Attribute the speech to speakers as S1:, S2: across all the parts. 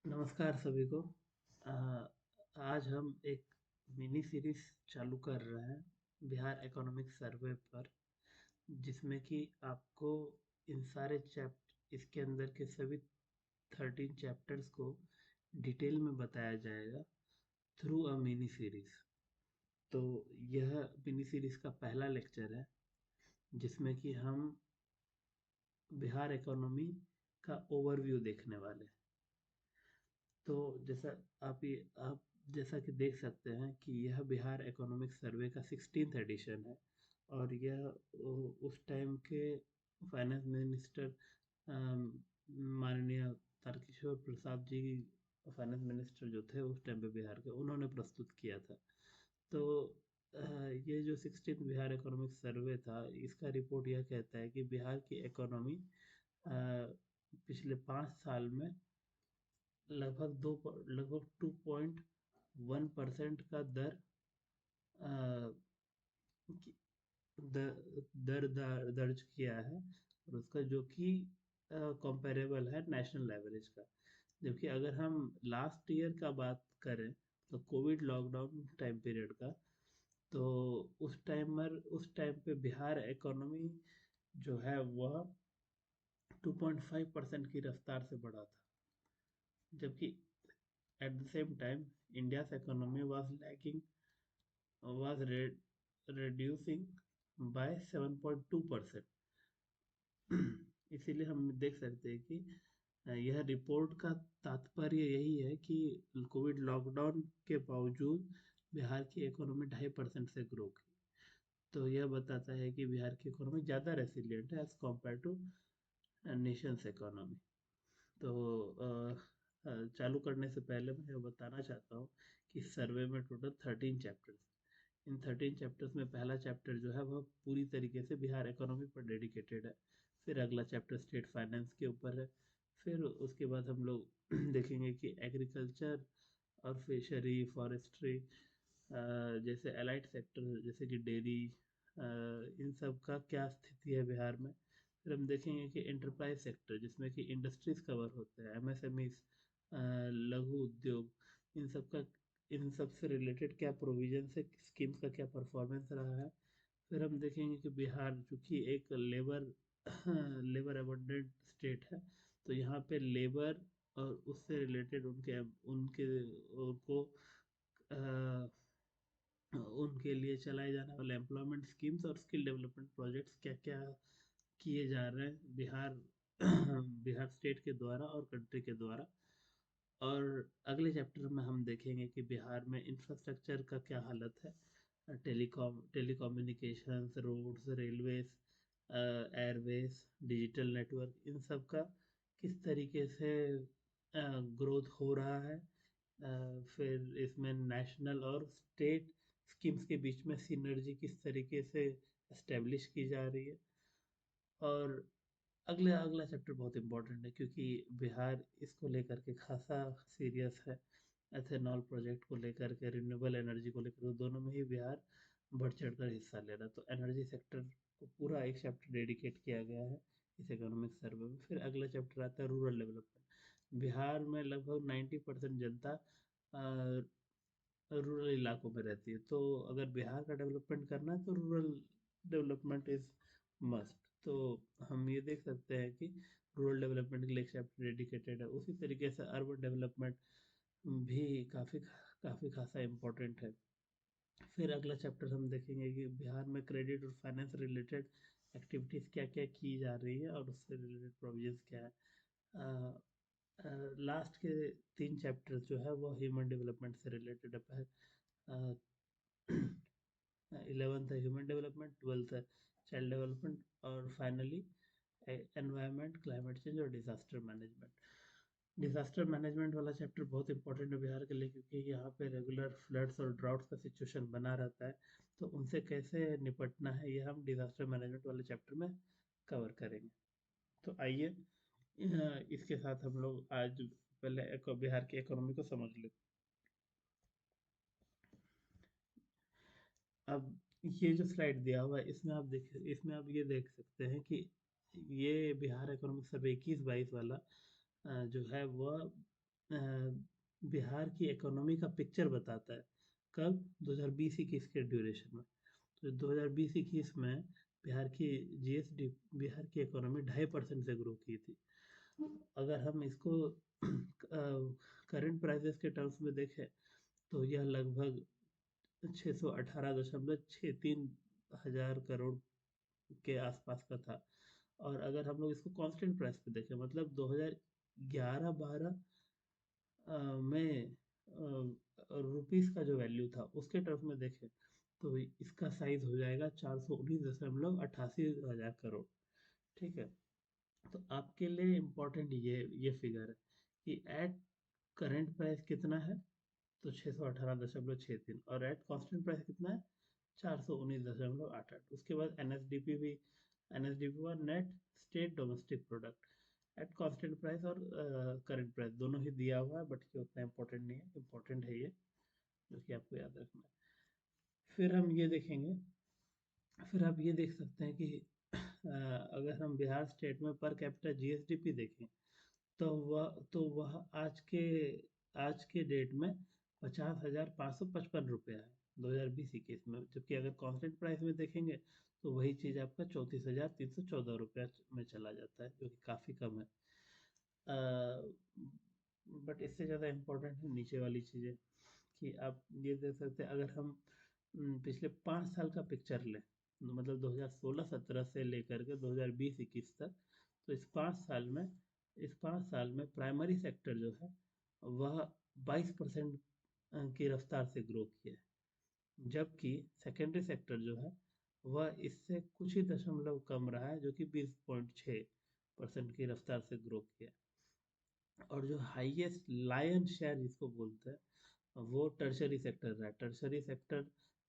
S1: नमस्कार सभी को। अ, आज हम एक मिनी सीरीज चालू कर रहे हैं बिहार इकोनॉमिक सर्वे पर, जिसमें कि आपको इन सारे चैप्ट इसके अंदर के सभी 13 चैप्टर्स को डिटेल में बताया जाएगा थ्रू अ मिनी सीरीज। तो यह मिनी सीरीज का पहला लेक्चर है, जिसमें कि हम बिहार इकोनॉमी का ओवरव्यू देखने वाले हैं। तो जैसा आप जैसा कि देख सकते हैं कि यह बिहार इकोनॉमिक सर्वे का 16th एडिशन है, और यह उस टाइम के फाइनेंस मिनिस्टर माननीय तारकिशोर प्रसाद जी, फाइनेंस मिनिस्टर जो थे उस टाइम पे बिहार के, उन्होंने प्रस्तुत किया था। तो ये जो 16th बिहार इकोनॉमिक सर्वे था, इसका रिपोर्ट यह कहता है कि बिहार की इकोनॉमी पिछले 5 साल में लगभग 2.1% का अ, दर्ज किया है, और उसका जो कि कंपेरेबल है नेशनल एवरेज का। जबकि अगर हम लास्ट ईयर का बात करें, तो कोविड लॉकडाउन टाइम पीरियड का, तो उस टाइम पे बिहार इकोनॉमी जो है वह 2.5% की रफ्तार से बढ़ा था। जबकि at the same time, India's economy was reducing by 7.2%। इसीलिए हम देख सकते हैं कि यह रिपोर्ट का तात्पर्य यही है कि कोविड लॉकडाउन के बावजूद बिहार की इकोनॉमी 2.5% से ग्रो की। तो यह बताता है कि बिहार की इकोनॉमी ज़्यादा रेसिलियंट है as compared to nations economy. तो चालू करने से पहले मैं यह बताना चाहता हूँ कि सर्वे में टोटल 13 चैप्टर्स। इन 13 चैप्टर्स में पहला चैप्टर जो है वह पूरी तरीके से बिहार इकोनॉमी पर डेडिकेटेड है। फिर अगला चैप्टर स्टेट फाइनेंस के ऊपर है। फिर उसके बाद हम लोग देखेंगे कि एग्रीकल्चर और फिशरी, फॉरेस्ट्री जैसे एलाइड सेक्टर, जैसे कि डेयरी, इन सब का क्या स्थिति है बिहार में। फिर हम देखेंगे कि एंटरप्राइज सेक्टर, जिसमें कि इंडस्ट्रीज कवर होते हैं, एमएसएमई, लघु उद्योग, इन सब से रिलेटेड क्या प्रोविजन है, स्कीम्स का क्या परफॉर्मेंस रहा है। फिर हम देखेंगे कि बिहार चूंकि एक लेबर अबंडेंट स्टेट है, तो यहाँ पे लेबर और उससे रिलेटेड उनके उनके उनको उनके लिए चलाए जाने वाले एम्प्लॉयमेंट स्कीम्स और स्किल डेवलपमेंट प्रोजेक्ट्स क्या क्या किए जा रहे हैं बिहार स्टेट के द्वारा और कंट्री के द्वारा। और अगले चैप्टर में हम देखेंगे कि बिहार में इंफ्रास्ट्रक्चर का क्या हालत है, telecommunications, roads, railways, airways, digital network, इन सब का किस तरीके से ग्रोथ हो रहा है। फिर इसमें नेशनल और स्टेट स्कीम्स के बीच में सिनर्जी किस तरीके से एस्टेब्लिश की जा रही है। और अगला अगला चैप्टर बहुत इम्पोर्टेंट है, क्योंकि बिहार इसको लेकर के खासा सीरियस है। एथेनॉल प्रोजेक्ट को लेकर के, रिन्यूएबल एनर्जी को लेकर, तो दोनों में ही बिहार बढ़ चढ़ कर हिस्सा ले रहा है। तो एनर्जी सेक्टर को पूरा एक चैप्टर डेडिकेट किया गया है इस इकोनॉमिक सर्वे में। फिर अगला चैप्टर आता है रूरल डेवलपमेंट। बिहार में लगभग 90% जनता रूरल इलाकों में रहती है, तो अगर बिहार का डेवलपमेंट करना है तो रूरल डेवलपमेंट इज मस्ट। तो हम ये देख सकते हैं कि रूरल डेवलपमेंट के लिए एक चैप्टर डेडिकेटेड है। उसी तरीके से अर्बन डेवलपमेंट भी काफ़ी काफ़ी खासा इम्पोर्टेंट है। फिर अगला चैप्टर हम देखेंगे कि बिहार में क्रेडिट और फाइनेंस रिलेटेड एक्टिविटीज़ क्या क्या की जा रही है और उससे रिलेटेड प्रोविजंस क्या है। लास्ट के 3 चैप्टर्स जो है वो ह्यूमन डेवलपमेंट से रिलेटेड है। 11th है ह्यूमन डेवलपमेंट, 12th है चाइल्ड डेवलपमेंट, और फाइनली एनवायरनमेंट, क्लाइमेट चेंज और डिजास्टर मैनेजमेंट। डिजास्टर मैनेजमेंट वाला चैप्टर बहुत इंपॉर्टेंट है बिहार के लिए, क्योंकि यहाँ पे रेगुलर फ्लड्स और ड्राउट्स का सिचुएशन बना रहता है। तो उनसे कैसे निपटना है, ये हम डिजास्टर मैनेजमेंट वाले चैप्टर में कवर करेंगे। तो आइए इसके साथ हम लोग आज पहले बिहार की इकोनॉमी को समझ लेते हैं। अब ये जो स्लाइड दिया हुआ है, इसमें आप ये देख सकते हैं कि ये बिहार इकोनॉमिक सर्वे 21-22 वाला जो है वह बिहार की इकोनॉमी का पिक्चर बताता है। कब? 2020-21 के ड्यूरेशन में। तो 2020-21 में बिहार की जीएसडी बिहार की इकोनॉमी 2.5% से ग्रो की थी। अगर हम इसको करंट प्राइसेस के टर्म्स में देखें तो यह लगभग 618.63 हजार करोड़ के आसपास का था। और अगर हम लोग इसको कांस्टेंट प्राइस पे देखें, मतलब 2011-12 में रुपीस का जो वैल्यू था उसके टर्म में देखें तो इसका साइज हो जाएगा 419.88 हजार करोड़। ठीक है। तो आपके लिए इम्पोर्टेंट ये फिगर है कि एट करंट प्राइस कितना है, तो 618.63, और एट कांस्टेंट प्राइस कितना है, 419.88। उसके बाद एनएसडीपी हुआ net state domestic product at constant price, और करंट प्राइस दोनों ही दिया हुआ है, बट ये उतना इम्पोर्टेंट नहीं है, इम्पोर्टेंट है ये जो कि आपको याद रखना है। फिर हम ये देखेंगे, फिर आप ये देख सकते हैं कि अगर हम बिहार स्टेट में पर कैपिटा जीएसडीपी देखें तो वह आज के डेट में 50,555 रुपया है 2020-21 में। जबकि अगर कांस्टेंट प्राइस में देखेंगे तो वही चीज़ आपका 34,314 रुपया में चला जाता है, जो कि काफ़ी कम है। बट इससे ज़्यादा इम्पोर्टेंट है नीचे वाली चीज़ें, कि आप ये देख सकते हैं अगर हम पिछले 5 साल का पिक्चर लें, मतलब 2016-17 से लेकर के 2020-21 तक, तो इस 5 साल में प्राइमरी सेक्टर जो है वह 22% की रफ्तार से ग्रो किया है, जबकि सेकेंडरी सेक्टर जो है वह इससे कुछ ही दशमलव कम रहा है, जो कि 20.6% की रफ्तार से ग्रो किया। और जो हाईएस्ट लायन शेयर जिसको बोलते हैं वो टर्शरी सेक्टर रहा है। टर्शरी सेक्टर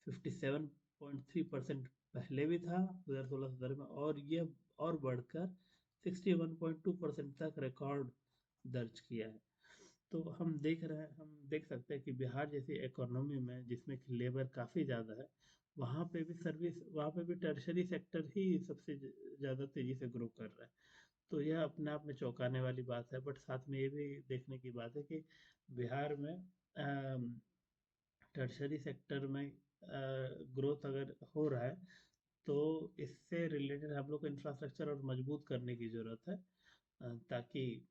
S1: 57.3% पहले भी था 2016-17 में, और ये और बढ़कर 61.2% तक रिकॉर्ड दर्ज किया है। तो हम देख सकते हैं कि बिहार जैसी इकोनॉमी में जिसमें कि लेबर काफ़ी ज़्यादा है, वहाँ पे भी टर्शरी सेक्टर ही सबसे ज़्यादा तेज़ी से ग्रो कर रहा है। तो यह अपने आप में चौंकाने वाली बात है, बट साथ में ये भी देखने की बात है कि बिहार में टर्शरी सेक्टर में ग्रोथ अगर हो रहा है तो इससे रिलेटेड हम लोग को इंफ्रास्ट्रक्चर और मजबूत करने की ज़रूरत है, ताकि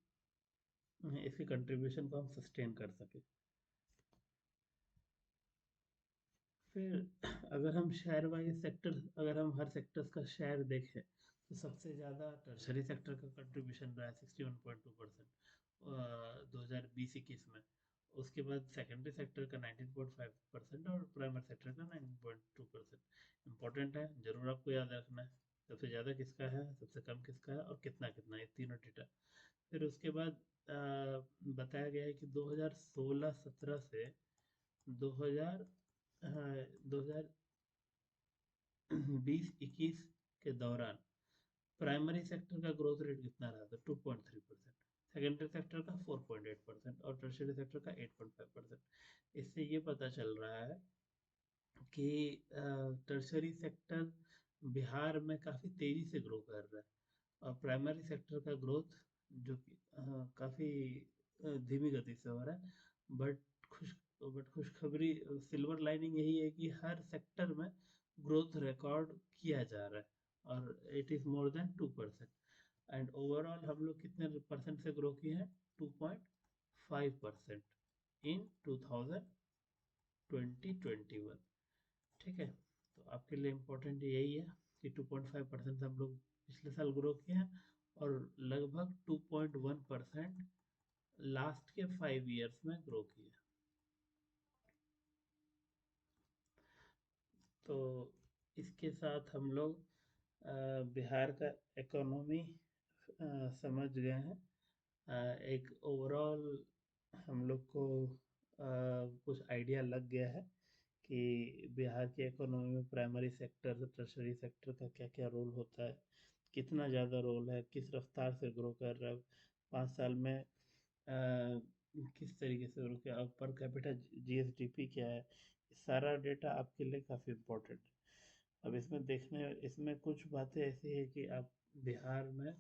S1: इसके कंट्रीब्यूशन को हम सस्टेन कर सकें। फिर अगर हम हर सेक्टर्स का शेयर देखें तो सबसे ज़्यादा टर्शरी सेक्टर का कंट्रीब्यूशन रहा है 61.2% 2020-21 में। उसके बाद सेकेंडरी सेक्टर का 19.5% और प्राइमरी सेक्टर का 9.2%। इम्पोर्टेंट है, जरूर आपको याद रखना है सबसे ज़्यादा किसका है, सबसे कम किसका है, और कितना कितना, ये तीनों डेटा। फिर उसके बाद बताया गया है कि 2016-17 से 2000 2020-21 के दौरान प्राइमरी सेक्टर का ग्रोथ रेट कितना रहा था, 2.3%, सेकेंडरी सेक्टर का 4.8% और टर्शियरी सेक्टर का 8.5%। इससे ये पता चल रहा है कि टर्शियरी सेक्टर बिहार में काफ़ी तेज़ी से ग्रो कर रहा है, और प्राइमरी सेक्टर का ग्रोथ जो कि काफ़ी धीमी गति से हो रहा है। बट खुश खुशखबरी, सिल्वर लाइनिंग यही है कि हर सेक्टर में ग्रोथ रिकॉर्ड किया जा रहा है, और it is more than 2%। And overall हम लोग कितने परसेंट से ग्रो किए हैं, 2.5% इन 2021। ठीक है। तो आपके लिए इम्पोर्टेंट यही है कि 2.5% हम लोग पिछले साल ग्रो किए हैं, और लगभग 2.1% लास्ट के 5 ईयर्स में ग्रो किया। तो इसके साथ हम लोग बिहार का इकोनॉमी समझ गए हैं। एक ओवरऑल हम लोग को कुछ आइडिया लग गया है कि बिहार की इकोनॉमी में प्राइमरी सेक्टर टर्शरी सेक्टर का क्या क्या रोल होता है, कितना ज़्यादा रोल है, किस रफ्तार से ग्रो कर रहा है, 5 साल में किस तरीके से ग्रो किया, और पर कैपिटा जीएसडीपी क्या है। सारा डेटा आपके लिए काफ़ी इम्पोर्टेंट है। अब इसमें कुछ बातें ऐसी है कि आप बिहार में,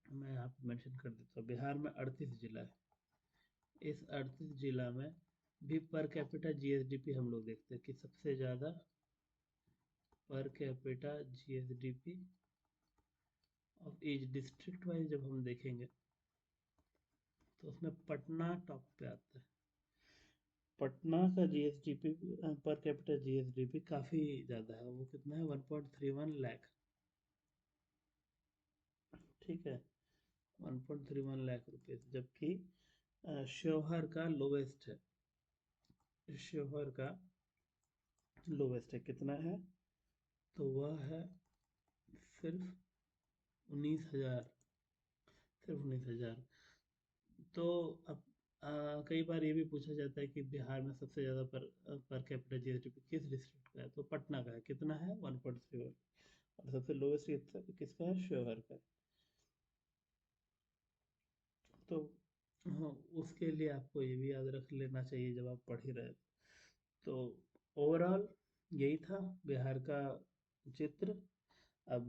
S1: मैं यहाँ पे मेंशन कर देता हूँ, बिहार में 38 जिला है। इस 38 जिला में भी पर कैपिटा जीएसडीपी हम लोग देखते हैं कि सबसे ज़्यादा per capita GSDP of each district wise जब हम देखेंगे तो उसमें पटना टॉप पे आता है। पटना का जीएसडीपी पर कैपिटा जीएसडीपी काफ़ी ज़्यादा है, वो कितना है 1.31 लाख। ठीक है, 1.31 लाख रुपए, जबकि श्योहर का लोवेस्ट है। श्योहर का लोवेस्ट है, कितना है, तो वह है सिर्फ 19,000, सिर्फ 19,000। तो अब कई बार ये भी पूछा जाता है कि बिहार में सबसे ज़्यादा पर कैपिटा जीएसडीपी किस डिस्ट्रिक्ट का है, तो पटना का है, कितना है 1.31। और सबसे लोवेस्ट किसका है, श्योहर का। तो हाँ, उसके लिए आपको ये भी याद रख लेना चाहिए जब आप पढ़ ही रहे। तो ओवरऑल यही था बिहार का चित्र। अब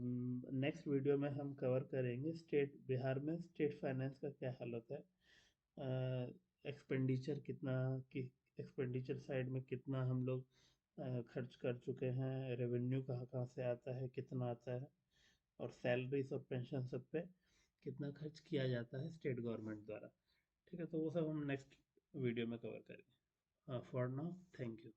S1: नेक्स्ट वीडियो में हम कवर करेंगे स्टेट, बिहार में स्टेट फाइनेंस का क्या हालत है, एक्सपेंडिचर कितना, कि एक्सपेंडिचर साइड में कितना हम लोग खर्च कर चुके हैं, रेवेन्यू कहाँ कहाँ से आता है, कितना आता है, और सैलरीज और पेंशन सब पे कितना खर्च किया जाता है स्टेट गवर्नमेंट द्वारा। ठीक है, तो वो सब हम नेक्स्ट वीडियो में कवर करेंगे। For now, thank you.